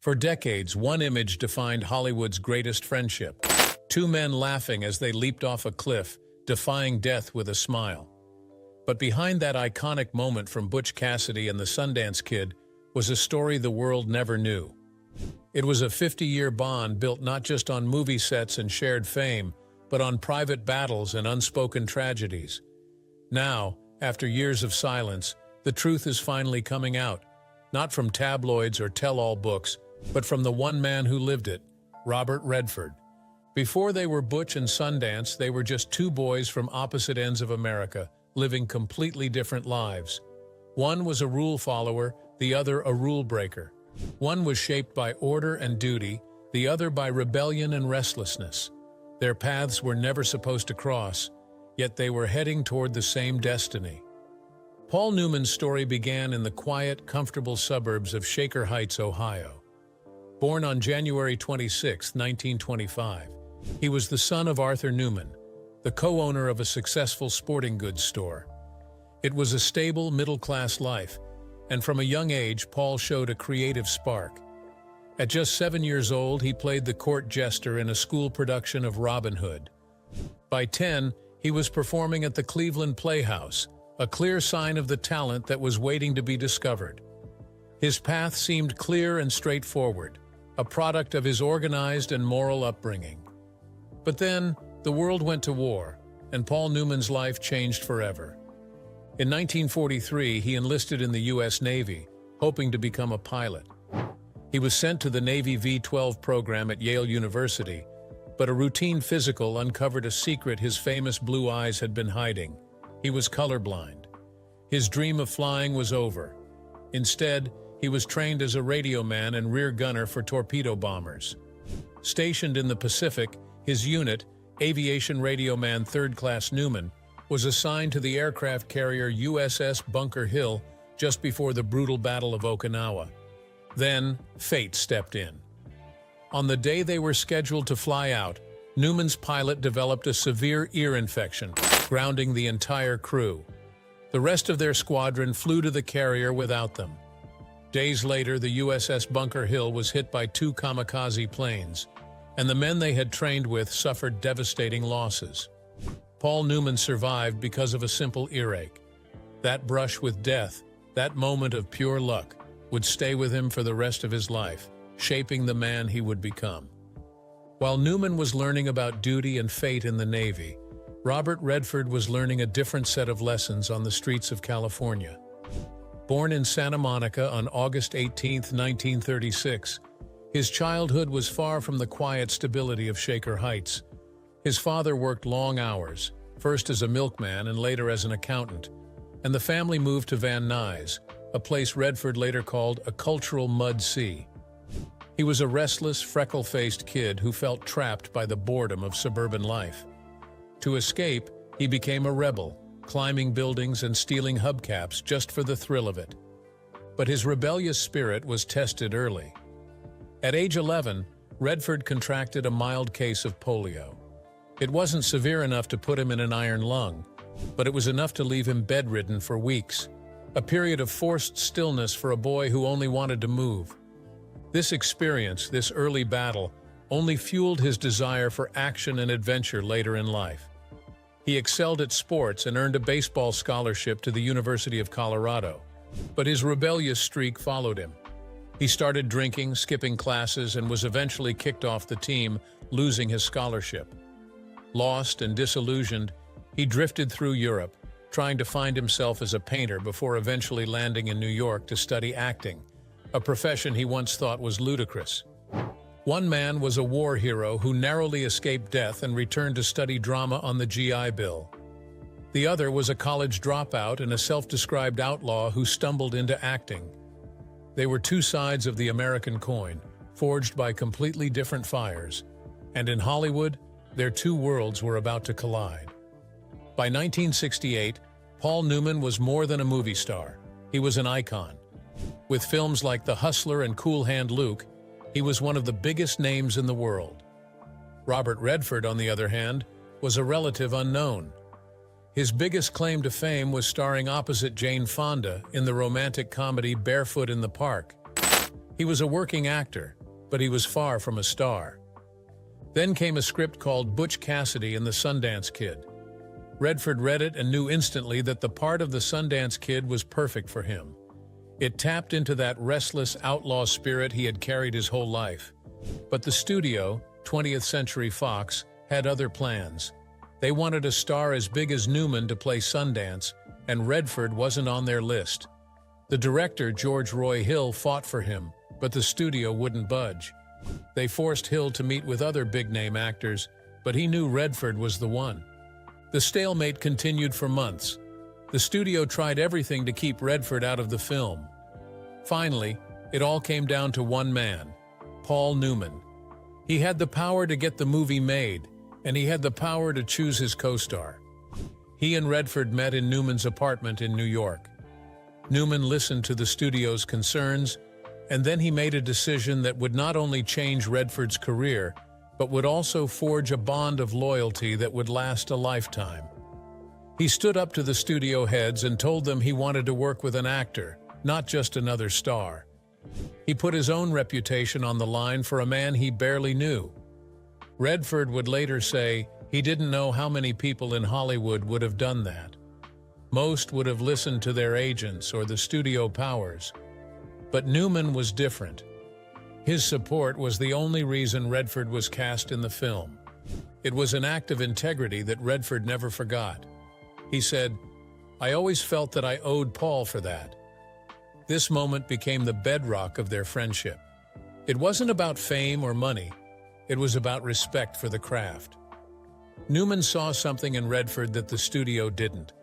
For decades, one image defined Hollywood's greatest friendship. Two men laughing as they leaped off a cliff, defying death with a smile. But behind that iconic moment from Butch Cassidy and the Sundance Kid was a story the world never knew. It was a 50-year bond built not just on movie sets and shared fame, but on private battles and unspoken tragedies. Now, after years of silence, the truth is finally coming out, not from tabloids or tell-all books, but from the one man who lived it, Robert Redford. Before they were Butch and Sundance, they were just two boys from opposite ends of America, living completely different lives. One was a rule follower, the other a rule breaker. One was shaped by order and duty, the other by rebellion and restlessness. Their paths were never supposed to cross, yet they were heading toward the same destiny. Paul Newman's story began in the quiet, comfortable suburbs of Shaker Heights, Ohio. Born on January 26, 1925, he was the son of Arthur Newman, the co-owner of a successful sporting goods store. It was a stable, middle-class life, and from a young age, Paul showed a creative spark. At just 7 years old, he played the court jester in a school production of Robin Hood. By 10, he was performing at the Cleveland Playhouse, a clear sign of the talent that was waiting to be discovered. His path seemed clear and straightforward, a product of his organized and moral upbringing. But then, the world went to war, and Paul Newman's life changed forever. In 1943, he enlisted in the U.S. Navy, hoping to become a pilot. He was sent to the Navy V-12 program at Yale University, but a routine physical uncovered a secret his famous blue eyes had been hiding. He was colorblind. His dream of flying was over. Instead, he was trained as a radio man and rear gunner for torpedo bombers. Stationed in the Pacific, his unit, Aviation Radio Man 3rd Class Newman, was assigned to the aircraft carrier USS Bunker Hill just before the brutal Battle of Okinawa. Then, fate stepped in. On the day they were scheduled to fly out, Newman's pilot developed a severe ear infection, grounding the entire crew. The rest of their squadron flew to the carrier without them. Days later, the USS Bunker Hill was hit by 2 kamikaze planes, and the men they had trained with suffered devastating losses. Paul Newman survived because of a simple earache. That brush with death, that moment of pure luck, would stay with him for the rest of his life, shaping the man he would become. While Newman was learning about duty and fate in the Navy, Robert Redford was learning a different set of lessons on the streets of California. Born in Santa Monica on August 18, 1936, his childhood was far from the quiet stability of Shaker Heights. His father worked long hours, first as a milkman and later as an accountant, and the family moved to Van Nuys, a place Redford later called a cultural mud sea. He was a restless, freckle-faced kid who felt trapped by the boredom of suburban life. To escape, he became a rebel, climbing buildings and stealing hubcaps just for the thrill of it. But his rebellious spirit was tested early. At age 11, Redford contracted a mild case of polio. It wasn't severe enough to put him in an iron lung, but it was enough to leave him bedridden for weeks, a period of forced stillness for a boy who only wanted to move. This experience, this early battle, only fueled his desire for action and adventure later in life. He excelled at sports and earned a baseball scholarship to the University of Colorado. But his rebellious streak followed him. He started drinking, skipping classes, and was eventually kicked off the team, losing his scholarship. Lost and disillusioned, he drifted through Europe, trying to find himself as a painter before eventually landing in New York to study acting, a profession he once thought was ludicrous. One man was a war hero who narrowly escaped death and returned to study drama on the GI Bill. The other was a college dropout and a self-described outlaw who stumbled into acting. They were two sides of the American coin, forged by completely different fires, and in Hollywood, their two worlds were about to collide. By 1968, Paul Newman was more than a movie star. He was an icon. With films like The Hustler and Cool Hand Luke, he was one of the biggest names in the world. Robert Redford, on the other hand, was a relative unknown. His biggest claim to fame was starring opposite Jane Fonda in the romantic comedy Barefoot in the Park. He was a working actor, but he was far from a star. Then came a script called Butch Cassidy and the Sundance Kid. Redford read it and knew instantly that the part of the Sundance Kid was perfect for him. It tapped into that restless outlaw spirit he had carried his whole life. But the studio, 20th Century Fox, had other plans. They wanted a star as big as Newman to play Sundance, and Redford wasn't on their list. The director, George Roy Hill, fought for him, but the studio wouldn't budge. They forced Hill to meet with other big-name actors, but he knew Redford was the one. The stalemate continued for months. The studio tried everything to keep Redford out of the film. Finally, it all came down to one man, Paul Newman. He had the power to get the movie made, and he had the power to choose his co-star. He and Redford met in Newman's apartment in New York. Newman listened to the studio's concerns, and then he made a decision that would not only change Redford's career, but would also forge a bond of loyalty that would last a lifetime. He stood up to the studio heads and told them he wanted to work with an actor, not just another star. He put his own reputation on the line for a man he barely knew. Redford would later say he didn't know how many people in Hollywood would have done that. Most would have listened to their agents or the studio powers. But Newman was different. His support was the only reason Redford was cast in the film. It was an act of integrity that Redford never forgot. He said, "I always felt that I owed Paul for that." This moment became the bedrock of their friendship. It wasn't about fame or money. It was about respect for the craft. Newman saw something in Redford that the studio didn't,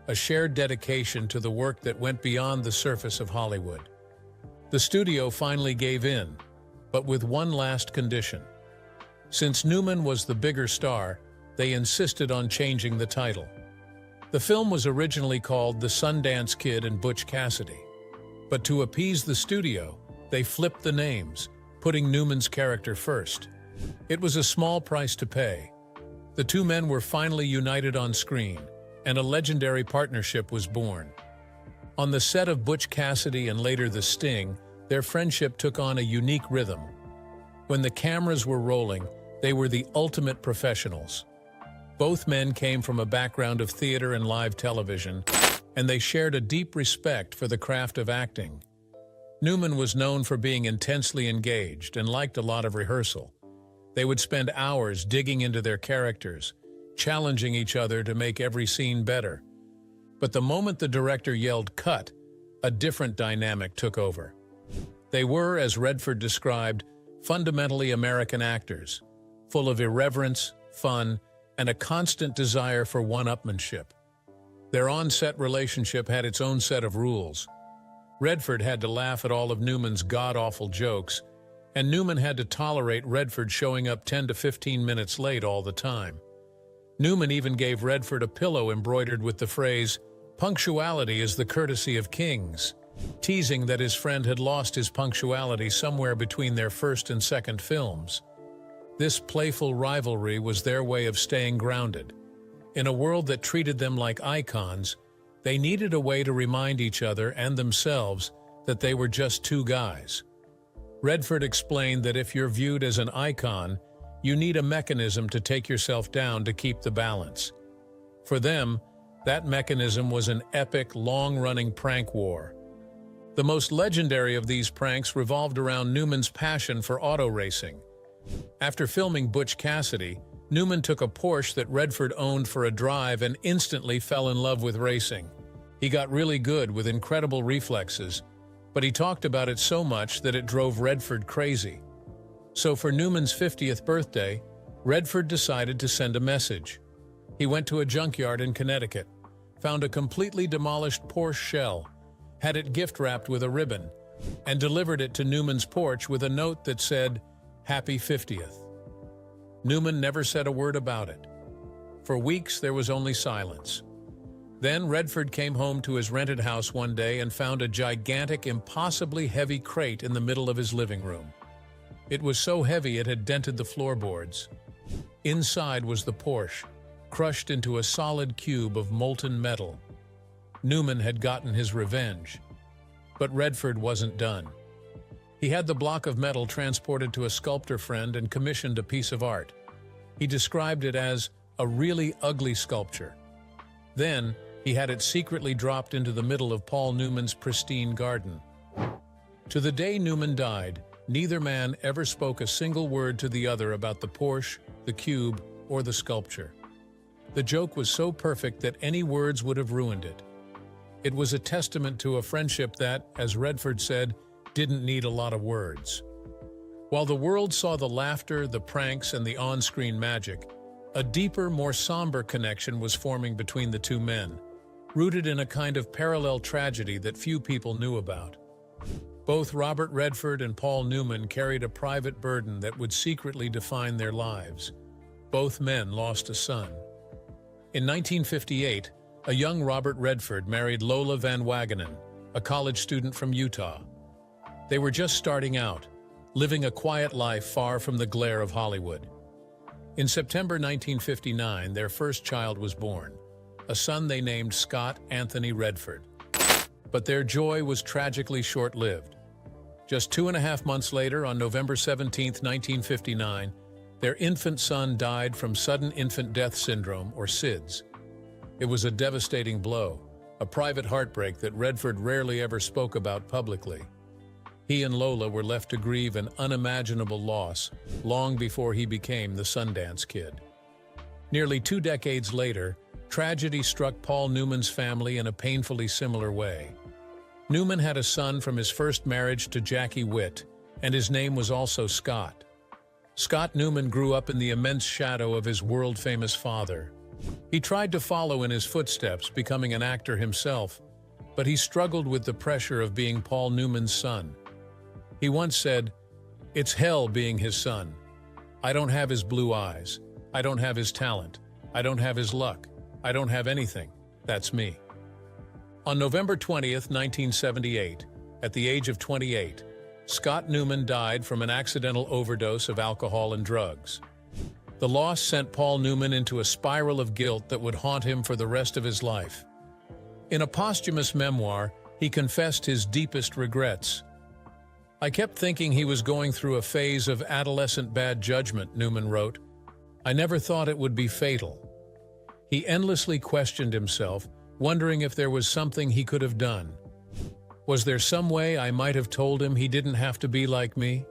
a shared dedication to the work that went beyond the surface of Hollywood. The studio finally gave in, but with one last condition. Since Newman was the bigger star, they insisted on changing the title. The film was originally called The Sundance Kid and Butch Cassidy. But to appease the studio, they flipped the names, putting Newman's character first. It was a small price to pay. The two men were finally united on screen, and a legendary partnership was born. On the set of Butch Cassidy and later The Sting, their friendship took on a unique rhythm. When the cameras were rolling, they were the ultimate professionals. Both men came from a background of theater and live television, and they shared a deep respect for the craft of acting. Newman was known for being intensely engaged and liked a lot of rehearsal. They would spend hours digging into their characters, challenging each other to make every scene better. But the moment the director yelled "cut," a different dynamic took over. They were, as Redford described, fundamentally American actors, full of irreverence, fun, and a constant desire for one-upmanship. Their on-set relationship had its own set of rules. Redford had to laugh at all of Newman's god-awful jokes, and Newman had to tolerate Redford showing up 10 to 15 minutes late all the time. Newman even gave Redford a pillow embroidered with the phrase, "Punctuality is the courtesy of kings," teasing that his friend had lost his punctuality somewhere between their first and second films. This playful rivalry was their way of staying grounded. In a world that treated them like icons, they needed a way to remind each other and themselves that they were just two guys. Redford explained that if you're viewed as an icon, you need a mechanism to take yourself down to keep the balance. For them, that mechanism was an epic, long-running prank war. The most legendary of these pranks revolved around Newman's passion for auto racing. After filming Butch Cassidy, Newman took a Porsche that Redford owned for a drive and instantly fell in love with racing. He got really good with incredible reflexes, but he talked about it so much that it drove Redford crazy. So for Newman's 50th birthday, Redford decided to send a message. He went to a junkyard in Connecticut, found a completely demolished Porsche shell, had it gift-wrapped with a ribbon, and delivered it to Newman's porch with a note that said, "Happy 50th." Newman never said a word about it. For weeks, there was only silence. Then Redford came home to his rented house one day and found a gigantic, impossibly heavy crate in the middle of his living room. It was so heavy it had dented the floorboards. Inside was the Porsche, crushed into a solid cube of molten metal. Newman had gotten his revenge. But Redford wasn't done. He had the block of metal transported to a sculptor friend and commissioned a piece of art. He described it as a really ugly sculpture. Then, he had it secretly dropped into the middle of Paul Newman's pristine garden. To the day Newman died, neither man ever spoke a single word to the other about the Porsche, the cube, or the sculpture. The joke was so perfect that any words would have ruined it. It was a testament to a friendship that, as Redford said, didn't need a lot of words. While the world saw the laughter, the pranks, and the on-screen magic, a deeper, more somber connection was forming between the two men, rooted in a kind of parallel tragedy that few people knew about. Both Robert Redford and Paul Newman carried a private burden that would secretly define their lives. Both men lost a son. In 1958, a young Robert Redford married Lola Van Wagenen, a college student from Utah. They were just starting out, living a quiet life far from the glare of Hollywood. In September 1959, their first child was born, a son they named Scott Anthony Redford. But their joy was tragically short-lived. Just 2.5 months later, on November 17, 1959, their infant son died from sudden infant death syndrome, or SIDS. It was a devastating blow, a private heartbreak that Redford rarely ever spoke about publicly. He and Lola were left to grieve an unimaginable loss long before he became the Sundance Kid. Nearly 2 decades later, tragedy struck Paul Newman's family in a painfully similar way. Newman had a son from his first marriage to Jackie Witt, and his name was also Scott. Scott Newman grew up in the immense shadow of his world-famous father. He tried to follow in his footsteps, becoming an actor himself, but he struggled with the pressure of being Paul Newman's son. He once said, "It's hell being his son. I don't have his blue eyes. I don't have his talent. I don't have his luck. I don't have anything. That's me." On November 20th, 1978, at the age of 28, Scott Newman died from an accidental overdose of alcohol and drugs. The loss sent Paul Newman into a spiral of guilt that would haunt him for the rest of his life. In a posthumous memoir, he confessed his deepest regrets. "I kept thinking he was going through a phase of adolescent bad judgment," Newman wrote. "I never thought it would be fatal." He endlessly questioned himself, wondering if there was something he could have done. Was there some way I might have told him he didn't have to be like me?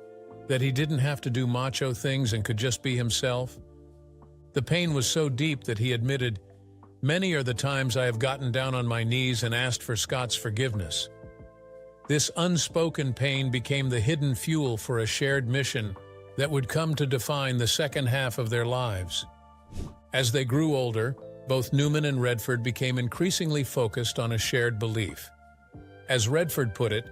That he didn't have to do macho things and could just be himself? The pain was so deep that he admitted, "Many are the times I have gotten down on my knees and asked for Scott's forgiveness." This unspoken pain became the hidden fuel for a shared mission that would come to define the second half of their lives. As they grew older, both Newman and Redford became increasingly focused on a shared belief. As Redford put it,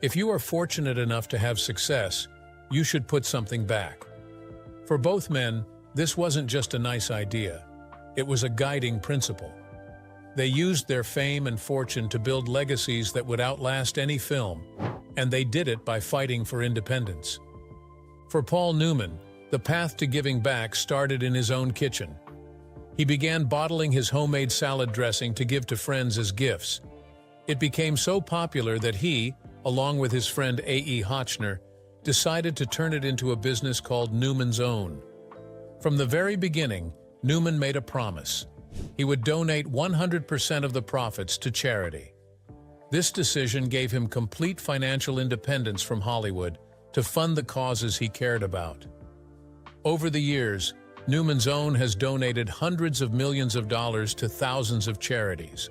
"If you are fortunate enough to have success, you should put something back." For both men, this wasn't just a nice idea. It was a guiding principle. They used their fame and fortune to build legacies that would outlast any film, and they did it by fighting for independence. For Paul Newman, the path to giving back started in his own kitchen. He began bottling his homemade salad dressing to give to friends as gifts. It became so popular that he, along with his friend A.E. Hotchner, decided to turn it into a business called Newman's Own. From the very beginning, Newman made a promise. He would donate 100% of the profits to charity. This decision gave him complete financial independence from Hollywood to fund the causes he cared about. Over the years, Newman's Own has donated hundreds of millions of dollars to thousands of charities.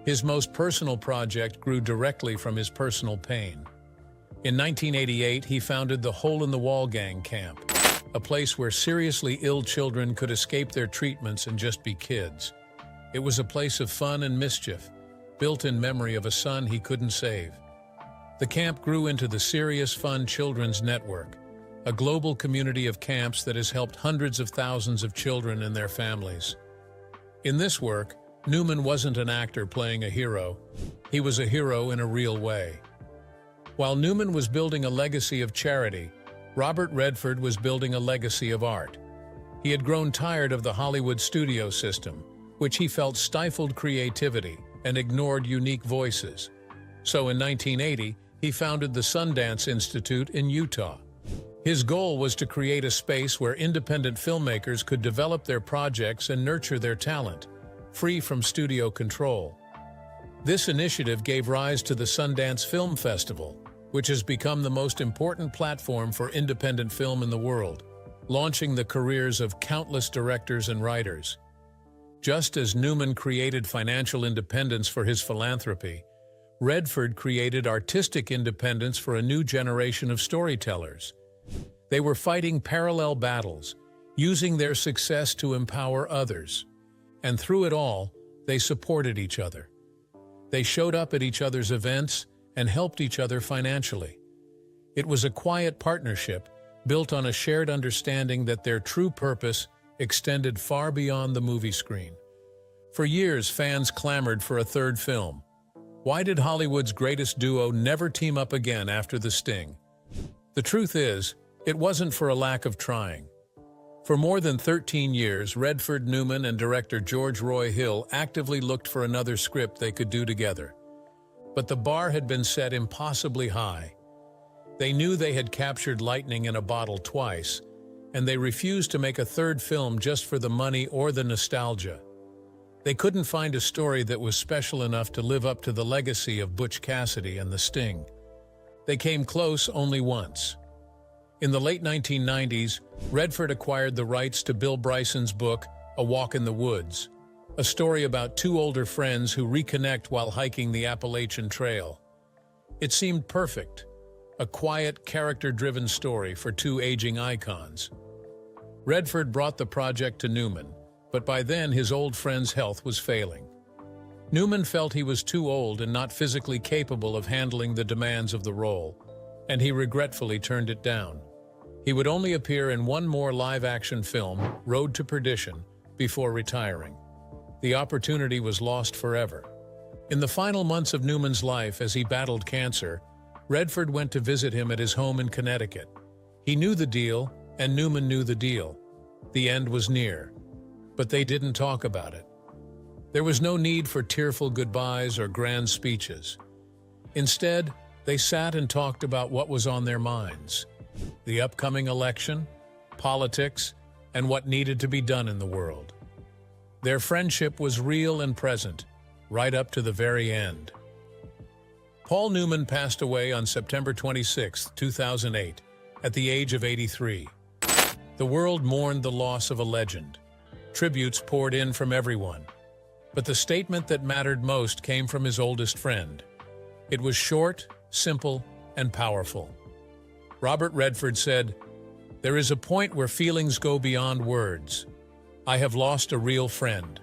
His most personal project grew directly from his personal pain. In 1988, he founded the Hole-in-the-Wall Gang Camp, a place where seriously ill children could escape their treatments and just be kids. It was a place of fun and mischief, built in memory of a son he couldn't save. The camp grew into the Serious Fun Children's Network, a global community of camps that has helped hundreds of thousands of children and their families. In this work, Newman wasn't an actor playing a hero. He was a hero in a real way. While Newman was building a legacy of charity, Robert Redford was building a legacy of art. He had grown tired of the Hollywood studio system, which he felt stifled creativity and ignored unique voices. So in 1980, he founded the Sundance Institute in Utah. His goal was to create a space where independent filmmakers could develop their projects and nurture their talent, free from studio control. This initiative gave rise to the Sundance Film Festival, which has become the most important platform for independent film in the world, launching the careers of countless directors and writers. Just as Newman created financial independence for his philanthropy, Redford created artistic independence for a new generation of storytellers. They were fighting parallel battles, using their success to empower others. And through it all, they supported each other. They showed up at each other's events and helped each other financially. It was a quiet partnership built on a shared understanding that their true purpose extended far beyond the movie screen. For years, fans clamored for a third film. Why did Hollywood's greatest duo never team up again after The Sting? The truth is, it wasn't for a lack of trying. For more than 13 years, Redford, Newman, and director George Roy Hill actively looked for another script they could do together. But the bar had been set impossibly high. They knew they had captured lightning in a bottle twice, and they refused to make a third film just for the money or the nostalgia. They couldn't find a story that was special enough to live up to the legacy of Butch Cassidy and The Sting. They came close only once. In the late 1990s, Redford acquired the rights to Bill Bryson's book, A Walk in the Woods, a story about two older friends who reconnect while hiking the Appalachian Trail. It seemed perfect, a quiet, character-driven story for two aging icons. Redford brought the project to Newman, but by then his old friend's health was failing. Newman felt he was too old and not physically capable of handling the demands of the role, and he regretfully turned it down. He would only appear in one more live-action film, Road to Perdition, before retiring. The opportunity was lost forever. In the final months of Newman's life as he battled cancer, Redford went to visit him at his home in Connecticut. He knew the deal, and Newman knew the deal. The end was near, but they didn't talk about it. There was no need for tearful goodbyes or grand speeches. Instead, they sat and talked about what was on their minds: the upcoming election, politics, and what needed to be done in the world. Their friendship was real and present, right up to the very end. Paul Newman passed away on September 26, 2008, at the age of 83. The world mourned the loss of a legend. Tributes poured in from everyone. But the statement that mattered most came from his oldest friend. It was short, simple, and powerful. Robert Redford said, "There is a point where feelings go beyond words. I have lost a real friend.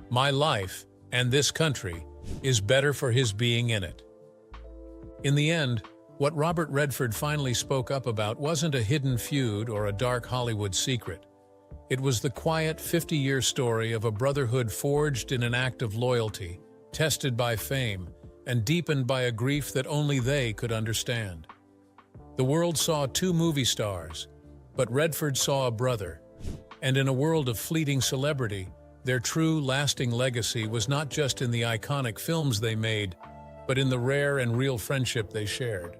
My life, and this country, is better for his being in it." In the end, what Robert Redford finally spoke up about wasn't a hidden feud or a dark Hollywood secret. It was the quiet 50-year story of a brotherhood forged in an act of loyalty, tested by fame, and deepened by a grief that only they could understand. The world saw two movie stars, but Redford saw a brother. And in a world of fleeting celebrity, their true, lasting legacy was not just in the iconic films they made, but in the rare and real friendship they shared.